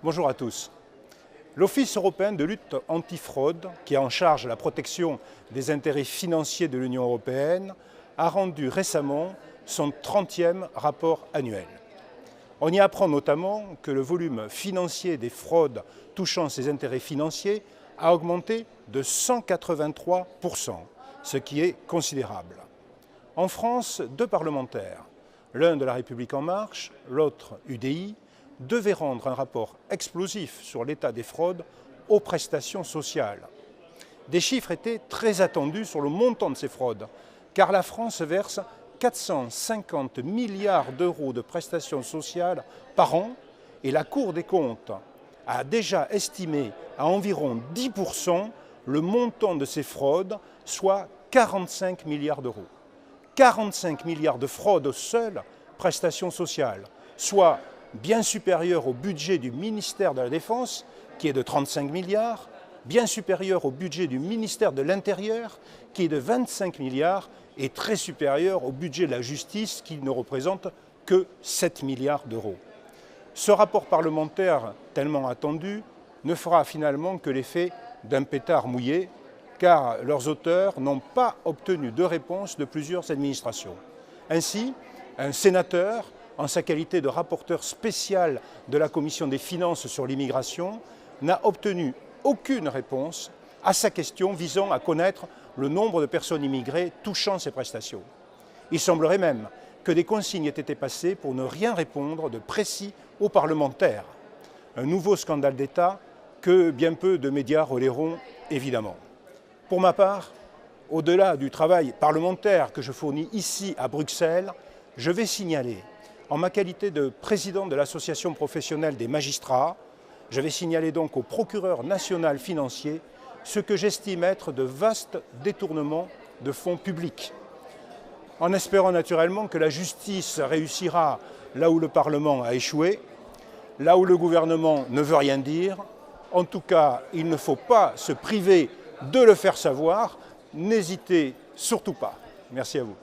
Bonjour à tous. L'Office européen de lutte antifraude, qui a en charge la protection des intérêts financiers de l'Union européenne, a rendu récemment son 30e rapport annuel. On y apprend notamment que le volume financier des fraudes touchant ces intérêts financiers a augmenté de 183%, ce qui est considérable. En France, deux parlementaires, l'un de La République En Marche, l'autre UDI, devaient rendre un rapport explosif sur l'état des fraudes aux prestations sociales. Des chiffres étaient très attendus sur le montant de ces fraudes, car la France verse 450 milliards d'euros de prestations sociales par an et la Cour des comptes a déjà estimé à environ 10% le montant de ces fraudes, soit 45 milliards d'euros. 45 milliards de fraudes aux seules prestations sociales, soit bien supérieur au budget du ministère de la Défense, qui est de 35 milliards, bien supérieur au budget du ministère de l'Intérieur, qui est de 25 milliards, et très supérieur au budget de la justice, qui ne représente que 7 milliards d'euros. Ce rapport parlementaire, tellement attendu, ne fera finalement que l'effet d'un pétard mouillé, car leurs auteurs n'ont pas obtenu de réponse de plusieurs administrations. Ainsi, un sénateur, en sa qualité de rapporteur spécial de la Commission des finances sur l'immigration, n'a obtenu aucune réponse à sa question visant à connaître le nombre de personnes immigrées touchant ces prestations. Il semblerait même que des consignes aient été passées pour ne rien répondre de précis aux parlementaires. Un nouveau scandale d'État que bien peu de médias relayeront évidemment. Pour ma part, au-delà du travail parlementaire que je fournis ici à Bruxelles, je vais signaler, en ma qualité de président de l'Association professionnelle des magistrats, je vais signaler donc au procureur national financier ce que j'estime être de vastes détournements de fonds publics. En espérant naturellement que la justice réussira là où le Parlement a échoué, là où le gouvernement ne veut rien dire. En tout cas, il ne faut pas se priver de le faire savoir. N'hésitez surtout pas. Merci à vous.